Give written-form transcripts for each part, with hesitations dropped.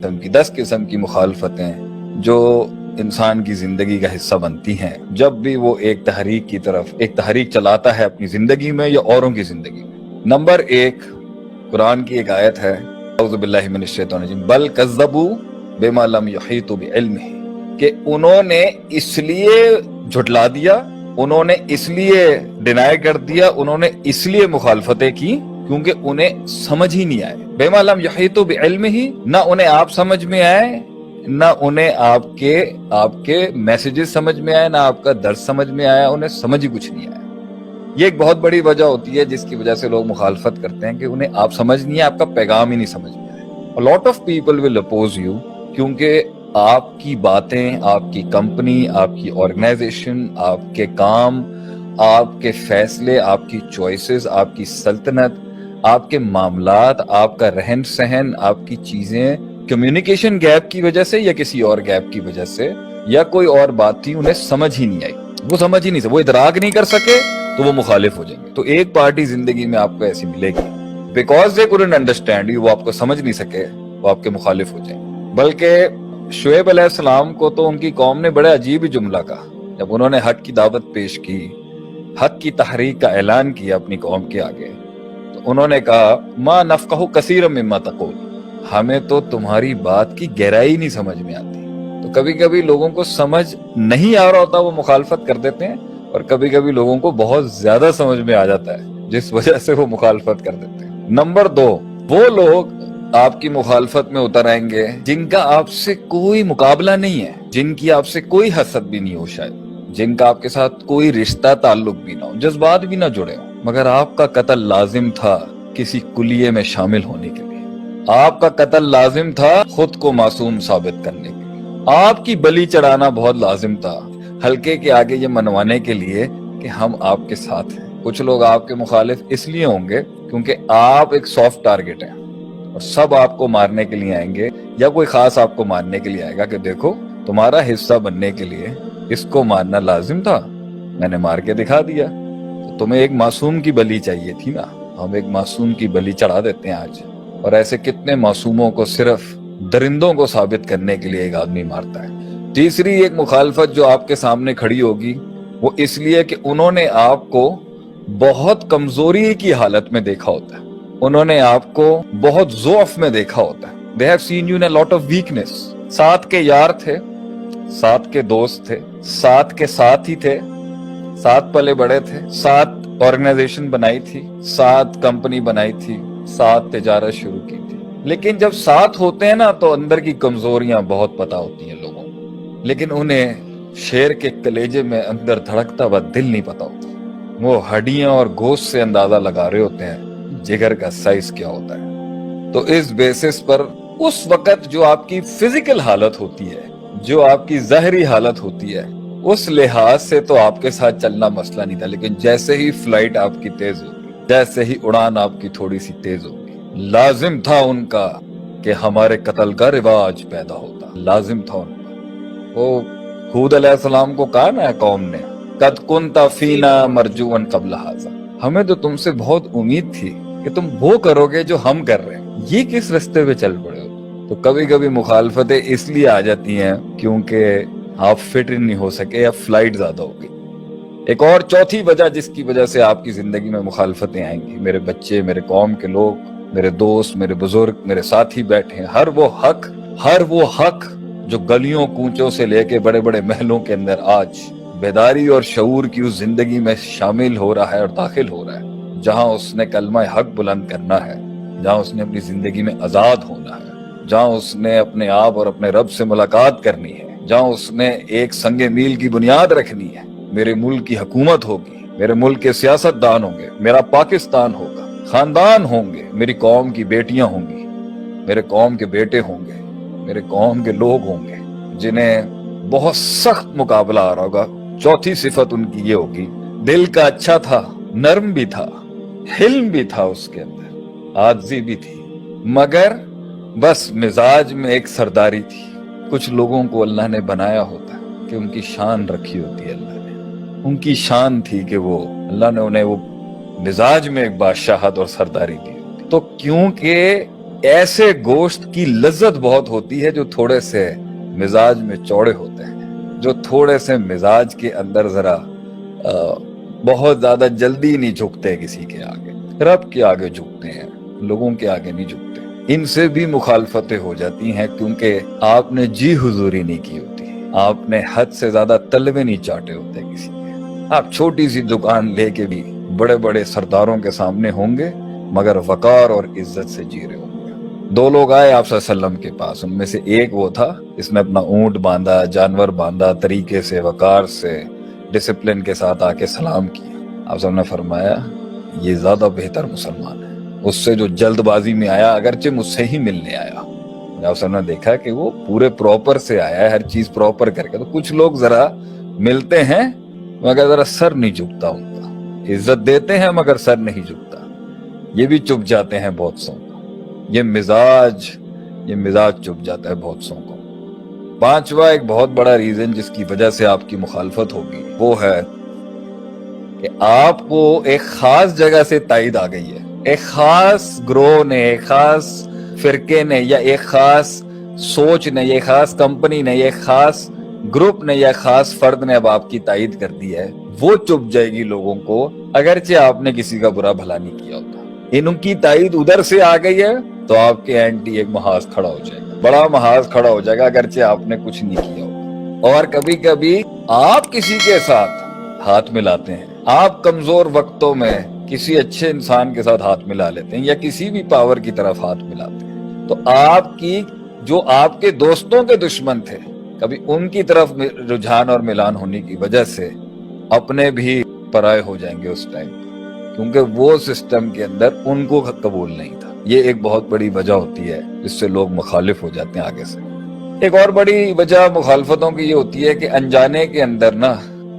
قسم کی 10 قسم کی مخالفتیں جو انسان کی زندگی کا حصہ بنتی ہیں جب بھی وہ ایک تحریک چلاتا ہے اپنی زندگی میں یا اوروں کی زندگی میں۔ نمبر 1 قرآن کی ایک آیت ہے، اعوذ باللہ من الشیطان الرجیم، بل کذبوا بما لم یحیطوا بعلمہ، کہ انہوں نے اس لیے جھٹلا دیا، انہوں نے اس لیے ڈینائی کر دیا، انہوں نے اس لیے مخالفتیں کی کیونکہ انہیں سمجھ ہی نہیں آئے۔ بما لم یحیطوا بعلمہ، نہ انہیں آپ سمجھ میں آئے، نہ انہیں آپ کے میسیجز سمجھ میں آئے، نہ آپ کا درس سمجھ میں آیا، انہیں سمجھ ہی کچھ نہیں آیا۔ یہ ایک بہت بڑی وجہ ہوتی ہے جس کی وجہ سے لوگ مخالفت کرتے ہیں کہ انہیں آپ سمجھ نہیں ہے، آپ کا پیغام ہی نہیں سمجھ میں آیا۔ A lot of people will oppose you کیونکہ آپ کی باتیں، آپ کی کمپنی، آپ کی آرگنائزیشن، آپ کے کام، آپ کے فیصلے، آپ کی چوائسز، آپ کی سلطنت، آپ کے معاملات، آپ کا رہن سہن، آپ کی چیزیں کمیونیکیشن گیپ کی وجہ سے یا کسی اور گیپ کی وجہ سے یا کوئی اور بات تھی، انہیں سمجھ ہی نہیں آئی، وہ سمجھ ہی نہیں سکے، وہ ادراک نہیں کر سکے تو وہ مخالف ہو جائیں گے۔ تو ایک پارٹی زندگی میں آپ کو ایسی ملے گی، because they couldn't understand you، وہ آپ کو سمجھ نہیں سکے، وہ آپ کے مخالف ہو جائیں گے۔ بلکہ شعیب علیہ السلام کو تو ان کی قوم نے بڑے عجیب جملہ کہا جب انہوں نے حق کی دعوت پیش کی، حق کی تحریک کا اعلان کیا اپنی قوم کے آگے، تو انہوں نے کہا ما نفقہ کثیرا مما تقول، ہمیں تو تمہاری بات کی گہرائی نہیں سمجھ میں آتی۔ تو کبھی کبھی لوگوں کو سمجھ نہیں آ رہا ہوتا، وہ مخالفت کر دیتے ہیں، اور کبھی کبھی لوگوں کو بہت زیادہ سمجھ میں آ جاتا ہے جس وجہ سے وہ مخالفت کر دیتے ہیں۔ نمبر 2، وہ لوگ آپ کی مخالفت میں اتر آئیں گے جن کا آپ سے کوئی مقابلہ نہیں ہے، جن کی آپ سے کوئی حسد بھی نہیں ہو، شاید جن کا آپ کے ساتھ کوئی رشتہ تعلق بھی نہ ہو، جذبات بھی نہ جڑے ہوں، مگر آپ کا قتل لازم تھا کسی کلیے میں شامل ہونے کے لیے، آپ کا قتل لازم تھا خود کو معصوم ثابت کرنے کے لیے، آپ کی بلی چڑھانا بہت لازم تھا حلقے کے آگے یہ منوانے کے لیے کہ ہم آپ کے ساتھ ہیں۔ کچھ لوگ آپ کے مخالف اس لیے ہوں گے کیونکہ آپ ایک سافٹ ٹارگٹ ہیں اور سب آپ کو مارنے کے لیے آئیں گے، یا کوئی خاص آپ کو مارنے کے لیے آئے گا کہ دیکھو تمہارا حصہ بننے کے لیے اس کو مارنا لازم تھا، میں نے مار کے دکھا دیا، تو تمہیں ایک معصوم کی بلی چاہیے تھی نا، ہم ایک معصوم کی بلی چڑھا دیتے ہیں آج۔ اور ایسے کتنے معصوموں کو صرف درندوں کو ثابت کرنے کے لیے ایک آدمی مارتا ہے۔ تیسری ایک مخالفت جو آپ کے سامنے کھڑی ہوگی وہ اس لیے کہ انہوں نے آپ کو بہت کمزوری کی حالت میں دیکھا ہوتا ہے، انہوں نے آپ کو بہت ضعف میں دیکھا ہوتا ہے۔ They have seen you in a lot of weakness۔ ساتھ کے یار تھے، ساتھ کے دوست تھے، ساتھ کے ساتھ ہی تھے، ساتھ پلے بڑے تھے، ساتھ آرگنائزیشن بنائی تھی، ساتھ کمپنی بنائی تھی، ساتھ تجارت شروع کی تھی، لیکن جب ساتھ ہوتے ہیں نا تو اندر کی کمزوریاں بہت پتہ ہوتی ہیں لوگوں کو، لیکن انہیں شیر کے کلیجے میں اندر دھڑکتا ہوا دل نہیں پتا ہوتا، وہ ہڈیاں اور گوشت سے اندازہ لگا رہے ہوتے ہیں جگر کا سائز کیا ہوتا ہے۔ تو اس بیسس پر اس وقت جو آپ کی فزیکل حالت ہوتی ہے، جو آپ کی ظاہری حالت ہوتی ہے، اس لحاظ سے تو آپ کے ساتھ چلنا مسئلہ نہیں تھا، لیکن جیسے ہی فلائٹ آپ کی تیز ہوگی، جیسے ہی اڑان آپ کی تھوڑی سی تیز ہوگی، لازم تھا ان کا کہ ہمارے قتل کا رواج پیدا ہوتا، لازم تھا ان کا۔ وہ ہود علیہ السلام کو کہا نا قوم نے قد کنت فینا مرجوا قبل ھذا، ہمیں تو تم سے بہت امید تھی کہ تم وہ کرو گے جو ہم کر رہے ہیں، یہ کس رستے پہ چل پڑے ہو۔ تو کبھی کبھی مخالفتیں اس لیے آ جاتی ہیں کیونکہ آپ فٹ نہیں ہو سکے یا فلائٹ زیادہ ہو گئی۔ ایک اور چوتھی وجہ جس کی وجہ سے آپ کی زندگی میں مخالفتیں آئیں گی، میرے بچے، میرے قوم کے لوگ، میرے دوست، میرے بزرگ، میرے ساتھی بیٹھے ہیں، ہر وہ حق جو گلیوں کوچوں سے لے کے بڑے بڑے محلوں کے اندر آج بیداری اور شعور کی اس زندگی میں شامل ہو رہا ہے اور داخل ہو رہا ہے، جہاں اس نے کلمہ حق بلند کرنا ہے، جہاں اس نے اپنی زندگی میں آزاد ہونا ہے، جہاں اس نے اپنے آپ اور اپنے رب سے ملاقات کرنی ہے، جہاں اس نے ایک سنگ میل کی بنیاد رکھنی ہے، میرے ملک کی حکومت ہوگی، میرے ملک کے سیاست دان ہوں گے، میرا پاکستان ہوگا، خاندان ہوں گے، میری قوم کی بیٹیاں ہوں گی، میرے قوم کے بیٹے ہوں گے، میرے قوم کے لوگ ہوں گے جنہیں بہت سخت مقابلہ آ رہا ہوگا۔ چوتھی صفت ان کی یہ ہوگی، دل کا اچھا تھا، نرم بھی تھا، حلم بھی تھا، اس کے اندر عاجزی بھی تھی، مگر بس مزاج میں ایک سرداری تھی۔ کچھ لوگوں کو اللہ نے بنایا ہوتا ہے کہ ان کی شان رکھی ہوتی ہے، اللہ نے ان کی شان تھی کہ وہ اللہ نے انہیں وہ مزاج میں ایک بادشاہت اور سرداری دی ہوتی، تو کیونکہ ایسے گوشت کی لذت بہت ہوتی ہے جو تھوڑے سے مزاج میں چوڑے ہوتے ہیں، جو تھوڑے سے مزاج کے اندر ذرا بہت زیادہ جلدی نہیں جھکتے کسی کے آگے، رب کے آگے جھکتے ہیں، لوگوں کے آگے نہیں جھکتے۔ ان سے بھی مخالفتیں ہو جاتی ہیں کیونکہ آپ نے جی حضوری نہیں کی ہوتی، آپ نے حد سے زیادہ تلوے نہیں چاٹے ہوتے کسی کے۔ آپ چھوٹی سی دکان لے کے بھی بڑے بڑے سرداروں کے سامنے ہوں گے مگر وقار اور عزت سے جی رہے ہوں گے۔ دو لوگ آئے آپ صلی اللہ علیہ وسلم کے پاس، ان میں سے ایک وہ تھا جس نے اپنا اونٹ باندھا، جانور باندھا، طریقے سے وقار سے ڈسپلن کے ساتھ آ کے سلام کیا۔ آپ سب نے فرمایا یہ زیادہ بہتر مسلمان ہے اس سے جو جلد بازی میں آیا، اگرچہ مجھ سے ہی ملنے آیا۔ آپ سب نے دیکھا کہ وہ پورے پراپر سے آیا ہے، ہر چیز پراپر کر کے۔ تو کچھ لوگ ذرا ملتے ہیں مگر ذرا سر نہیں جھکتا ان کا، عزت دیتے ہیں مگر سر نہیں جھکتا، یہ بھی چپ جاتے ہیں بہت سو کو، یہ مزاج چپ جاتا ہے بہت سو کو۔ پانچواں ایک بہت بڑا ریزن جس کی وجہ سے آپ کی مخالفت ہوگی وہ ہے کہ آپ کو ایک خاص جگہ سے تائید آ گئی ہے، ایک خاص گروہ نے، ایک خاص فرقے نے، یا ایک خاص سوچ نے، یا ایک خاص کمپنی نے، یا ایک خاص گروپ نے، یا خاص فرد نے اب آپ کی تائید کر دی ہے، وہ چپ جائے گی لوگوں کو اگرچہ آپ نے کسی کا برا بھلا نہیں کیا ہوتا۔ ان کی تائید ادھر سے آ گئی ہے تو آپ کے اینٹی ایک محاذ کھڑا ہو جائے گا، بڑا محاذ کھڑا ہو جائے گا اگرچہ آپ نے کچھ نہیں کیا ہوتا۔ اور کبھی کبھی آپ کسی کے ساتھ ہاتھ ملاتے ہیں، آپ کمزور وقتوں میں کسی اچھے انسان کے ساتھ ہاتھ ملا لیتے ہیں یا کسی بھی پاور کی طرف ہاتھ ملاتے ہیں، تو آپ کی جو آپ کے دوستوں کے دشمن تھے کبھی ان کی طرف رجحان اور ملان ہونے کی وجہ سے اپنے بھی پرائے ہو جائیں گے اس ٹائم، کیونکہ وہ سسٹم کے اندر ان کو قبول نہیں تھا۔ یہ ایک بہت بڑی وجہ ہوتی ہے جس سے لوگ مخالف ہو جاتے ہیں آگے سے۔ ایک اور بڑی وجہ مخالفتوں کی یہ ہوتی ہے کہ انجانے کے اندر نا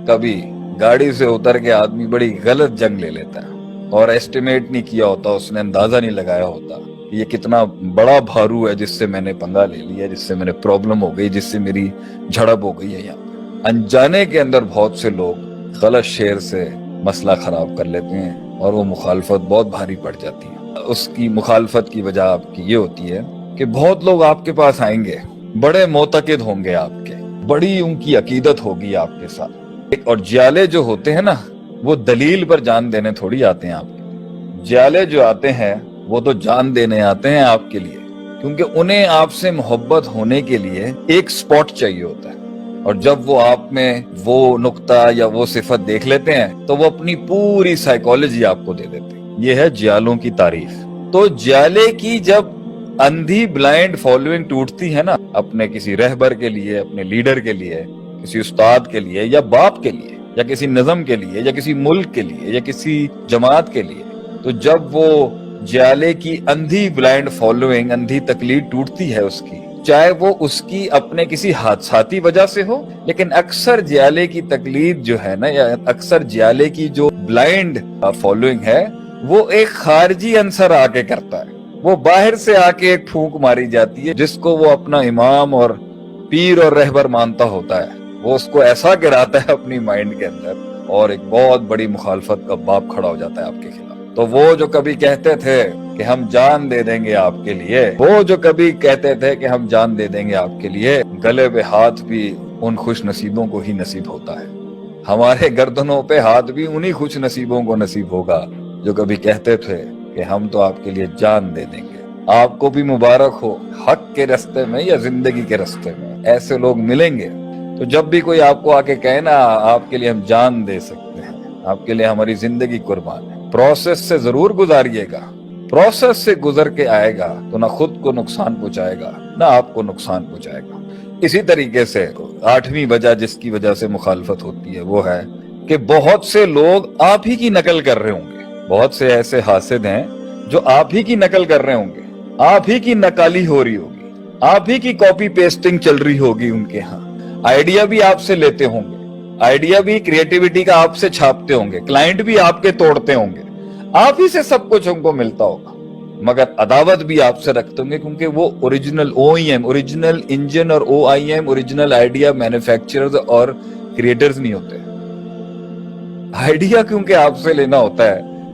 کبھی گاڑی سے اتر کے آدمی بڑی غلط جنگ لے لیتا ہے اور ایسٹیمیٹ نہیں کیا ہوتا، اس نے اندازہ نہیں لگایا ہوتا کہ یہ کتنا بڑا بھارو ہے جس سے میں نے پنگا لے لیا، جس سے میں نے پرابلم ہو گئی، جس سے میری جھڑپ ہو گئی ہے۔ یہاں انجانے کے اندر بہت سے لوگ غلط شیر سے مسئلہ خراب کر لیتے ہیں اور وہ مخالفت بہت بھاری پڑ جاتی ہے۔ اس کی مخالفت کی وجہ آپ کی یہ ہوتی ہے کہ بہت لوگ آپ کے پاس آئیں گے، بڑے معتقد ہوں گے آپ کے، بڑی ان کی عقیدت ہوگی آپ کے ساتھ، اور جیالے جو ہوتے ہیں نا وہ دلیل پر جان دینے تھوڑی آتے ہیں آپ کے، جیالے جو آتے ہیں وہ تو جان دینے آتے ہیں آپ کے لیے، کیونکہ انہیں آپ سے محبت ہونے کے لیے ایک سپاٹ چاہیے ہوتا ہے، اور جب وہ آپ میں وہ نقطہ یا وہ صفت دیکھ لیتے ہیں تو وہ اپنی پوری سائیکالوجی آپ کو دے دیتے ہیں۔ یہ ہے جیالوں کی تعریف۔ تو جیالے کی جب اندھی بلائنڈ فالوئنگ ٹوٹتی ہے نا اپنے کسی رہبر کے لیے، اپنے لیڈر کے لیے، کسی استاد کے لیے یا باپ کے لیے یا کسی نظم کے لیے یا کسی ملک کے لیے یا کسی جماعت کے لیے، تو جب وہ جیالے کی اندھی بلائنڈ فالوئنگ، اندھی تقلید ٹوٹتی ہے اس کی، چاہے وہ اس کی اپنے کسی حادثاتی وجہ سے ہو، لیکن اکثر جیالے کی تقلید جو ہے نا، یا اکثر جیالے کی جو بلائنڈ فالوئنگ ہے وہ ایک خارجی عنصر آ کے کرتا ہے، وہ باہر سے آ کے ایک پھونک ماری جاتی ہے جس کو وہ اپنا امام اور پیر اور رہبر مانتا ہوتا ہے، وہ اس کو ایسا گراتا ہے اپنی مائنڈ کے اندر اور ایک بہت بڑی مخالفت کا باپ کھڑا ہو جاتا ہے آپ کے خلاف۔ تو وہ جو کبھی کہتے تھے کہ ہم جان دے دیں گے آپ کے لیے، وہ جو کبھی کہتے تھے کہ ہم جان دے دیں گے آپ کے لیے، گلے پہ ہاتھ بھی ان خوش نصیبوں کو ہی نصیب ہوتا ہے۔ ہمارے گردنوں پہ ہاتھ بھی انہی خوش نصیبوں کو نصیب ہوگا جو کبھی کہتے تھے کہ ہم تو آپ کے لیے جان دے دیں گے۔ آپ کو بھی مبارک ہو، حق کے راستے میں یا زندگی کے راستے میں ایسے لوگ ملیں گے۔ تو جب بھی کوئی آپ کو آ کے کہے نا آپ کے لیے ہم جان دے سکتے ہیں، آپ کے لیے ہماری زندگی قربان ہے، پروسیس سے ضرور گزاریے گا، پروسیس سے گزر کے آئے گا تو نہ خود کو نقصان پہنچائے گا نہ آپ کو نقصان پہنچائے گا۔ اسی طریقے سے آٹھویں وجہ جس کی وجہ سے مخالفت ہوتی ہے وہ ہے کہ بہت سے لوگ آپ ہی کی نقل کر رہے ہوں گے، بہت سے ایسے حاسد ہیں جو آپ ہی کی نقل کر رہے ہوں گے، آپ ہی کی نقالی ہو رہی ہوگی، آپ ہی کی کاپی پیسٹنگ چل رہی ہوگی ان کے ہاں، آئیڈیا بھی آپ سے لیتے ہوں گے، آئیڈیا بھی کریٹیوٹی کا آپ سے چھاپتے ہوں گے، کلائنٹ بھی آپ کے توڑتے ہوں گے، آپ ہی سے سب کچھ ان کو ملتا ہوگا، مگر عداوت بھی آپ سے رکھتے ہوں گے کیونکہ وہ اوریجنل OEM، اوریجنل انجن اور OIM، اوریجنل آئیڈیا مینوفیکچررز اور کریٹرز نہیں ہوتے۔ آئیڈیا کیونکہ آپ سے لینا ہوتا ہے